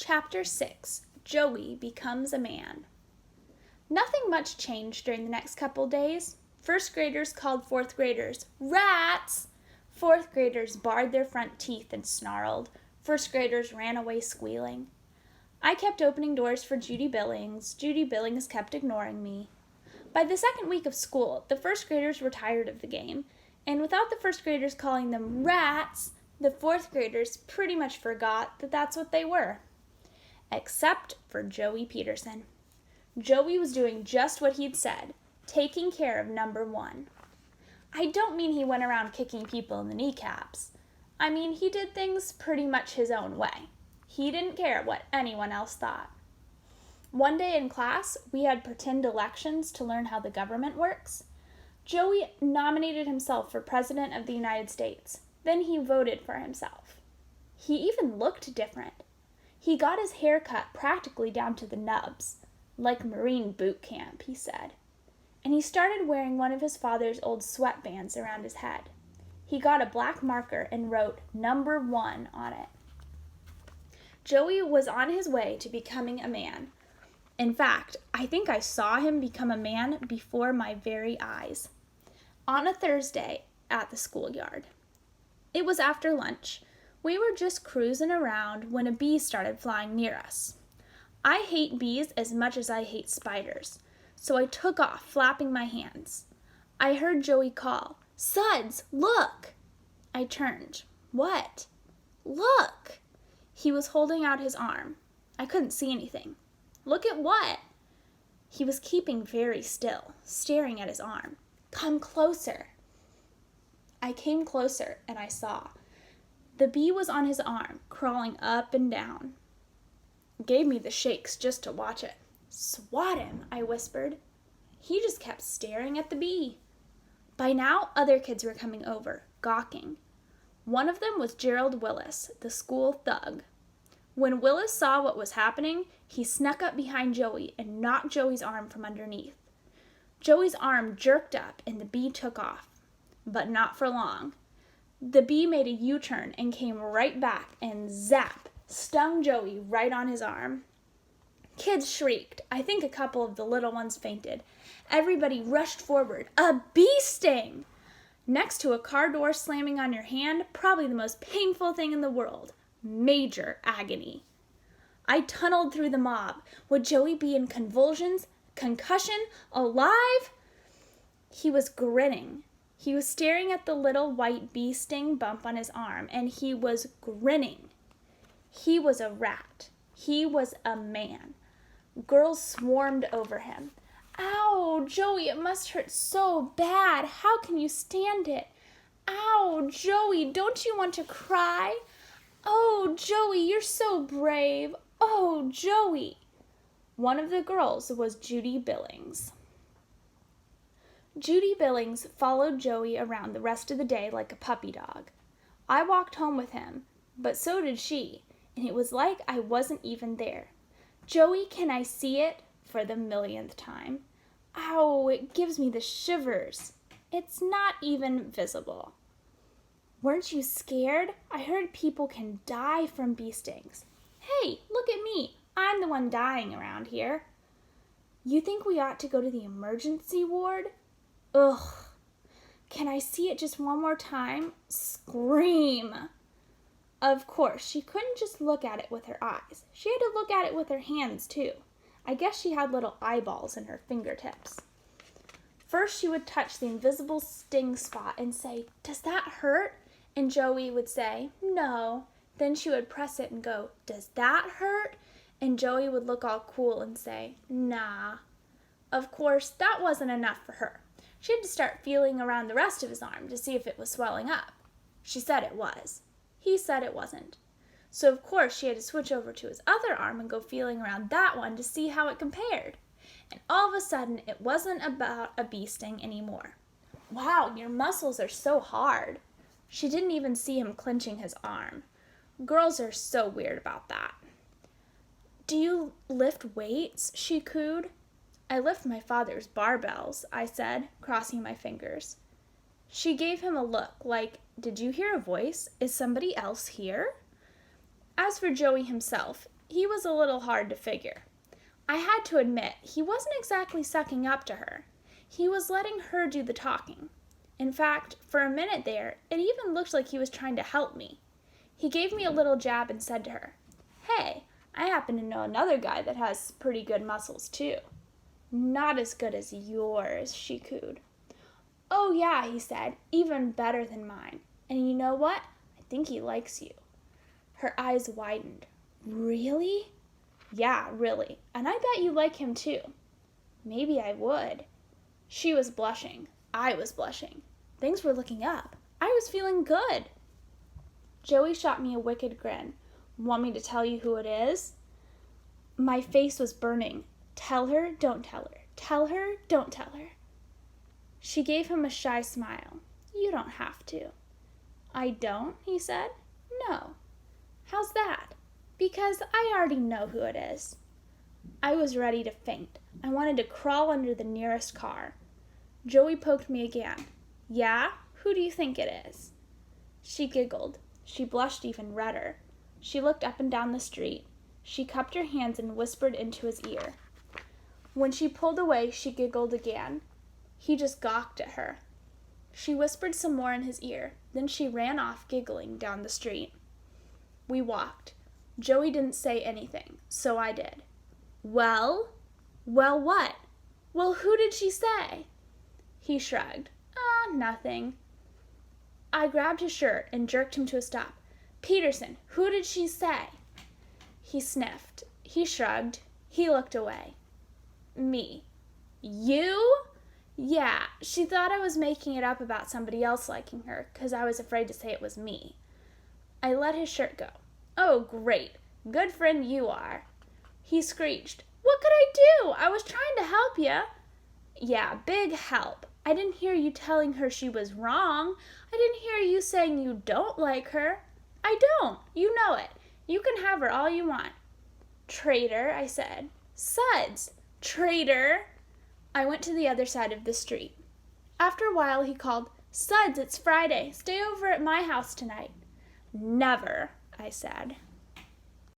Chapter 6, Joey Becomes a Man. Nothing much changed during the next couple days. First graders called fourth graders rats. Fourth graders bared their front teeth and snarled. First graders ran away squealing. I kept opening doors for Judy Billings. Judy Billings kept ignoring me. By the second week of school, the first graders were tired of the game, and without the first graders calling them rats, the fourth graders pretty much forgot that that's what they were. Except for Joey Peterson. Joey was doing just what he'd said, taking care of number one. I don't mean he went around kicking people in the kneecaps. I mean he did things pretty much his own way. He didn't care what anyone else thought. One day in class, we had pretend elections to learn how the government works. Joey nominated himself for President of the United States. Then he voted for himself. He even looked different. He got his hair cut practically down to the nubs, like Marine boot camp, he said. And he started wearing one of his father's old sweatbands around his head. He got a black marker and wrote "Number 1" on it. Joey was on his way to becoming a man. In fact, I think I saw him become a man before my very eyes. On a Thursday at the schoolyard. It was after lunch. We were just cruising around when a bee started flying near us. I hate bees as much as I hate spiders, so I took off, flapping my hands. I heard Joey call, "Suds, look!" I turned. What? Look! He was holding out his arm. I couldn't see anything. Look at what? He was keeping very still, staring at his arm. Come closer. I came closer and I saw. The bee was on his arm, crawling up and down. It gave me the shakes just to watch it. Swat him, I whispered. He just kept staring at the bee. By now, other kids were coming over, gawking. One of them was Gerald Willis, the school thug. When Willis saw what was happening, he snuck up behind Joey and knocked Joey's arm from underneath. Joey's arm jerked up and the bee took off. But not for long. The bee made a U-turn and came right back and zap, stung Joey right on his arm. Kids shrieked. I think a couple of the little ones fainted. Everybody rushed forward. A bee sting! Next to a car door slamming on your hand, probably the most painful thing in the world. Major agony. I tunneled through the mob. Would Joey be in convulsions? Concussion? Alive? He was grinning. He was staring at the little white bee sting bump on his arm, and he was grinning. He was a rat. He was a man. Girls swarmed over him. Ow, Joey, it must hurt so bad. How can you stand it? Ow, Joey, don't you want to cry? Oh, Joey, you're so brave. Oh, Joey. One of the girls was Judy Billings. Judy Billings followed Joey around the rest of the day like a puppy dog. I walked home with him, but so did she, and it was like I wasn't even there. Joey, can I see it? For the millionth time. Ow, it gives me the shivers. It's not even visible. Weren't you scared? I heard people can die from bee stings. Hey, look at me. I'm the one dying around here. You think we ought to go to the emergency ward? Ugh. Can I see it just one more time? Scream. Of course, she couldn't just look at it with her eyes. She had to look at it with her hands, too. I guess she had little eyeballs in her fingertips. First, she would touch the invisible sting spot and say, "Does that hurt?" And Joey would say, "No." Then she would press it and go, "Does that hurt?" And Joey would look all cool and say, "Nah." Of course, that wasn't enough for her. She had to start feeling around the rest of his arm to see if it was swelling up. She said it was. He said it wasn't. So of course she had to switch over to his other arm and go feeling around that one to see how it compared. And all of a sudden it wasn't about a bee sting anymore. Wow, your muscles are so hard. She didn't even see him clenching his arm. Girls are so weird about that. Do you lift weights? She cooed. I lift my father's barbells, I said, crossing my fingers. She gave him a look like, did you hear a voice? Is somebody else here? As for Joey himself, he was a little hard to figure. I had to admit, he wasn't exactly sucking up to her. He was letting her do the talking. In fact, for a minute there, it even looked like he was trying to help me. He gave me a little jab and said to her, "Hey, I happen to know another guy that has pretty good muscles too." "Not as good as yours," she cooed. "Oh yeah," he said, "even better than mine. And you know what? I think he likes you." Her eyes widened. "Really?" "Yeah, really. And I bet you like him too." "Maybe I would." She was blushing. I was blushing. Things were looking up. I was feeling good. Joey shot me a wicked grin. "Want me to tell you who it is?" My face was burning. "Tell her, don't tell her. Tell her, don't tell her." She gave him a shy smile. "You don't have to." "I don't?" he said. "No." "How's that?" "Because I already know who it is." I was ready to faint. I wanted to crawl under the nearest car. Joey poked me again. "Yeah? Who do you think it is?" She giggled. She blushed even redder. She looked up and down the street. She cupped her hands and whispered into his ear. When she pulled away, she giggled again. He just gawked at her. She whispered some more in his ear. Then she ran off, giggling, down the street. We walked. Joey didn't say anything, so I did. "Well?" "Well, what?" "Well, who did she say?" He shrugged. Nothing." I grabbed his shirt and jerked him to a stop. "Peterson, who did she say?" He sniffed. He shrugged. He looked away. "Me." "You?" "Yeah, she thought I was making it up about somebody else liking her, 'cause I was afraid to say it was me." I let his shirt go. "Oh, great. Good friend you are." He screeched. "What could I do? I was trying to help you." "Yeah, big help. I didn't hear you telling her she was wrong. I didn't hear you saying you don't like her." "I don't. You know it. You can have her all you want." "Traitor," I said. "Suds." "Traitor." I went to the other side of the street. After a while he called, "Suds, it's Friday. Stay over at my house tonight." "Never," I said.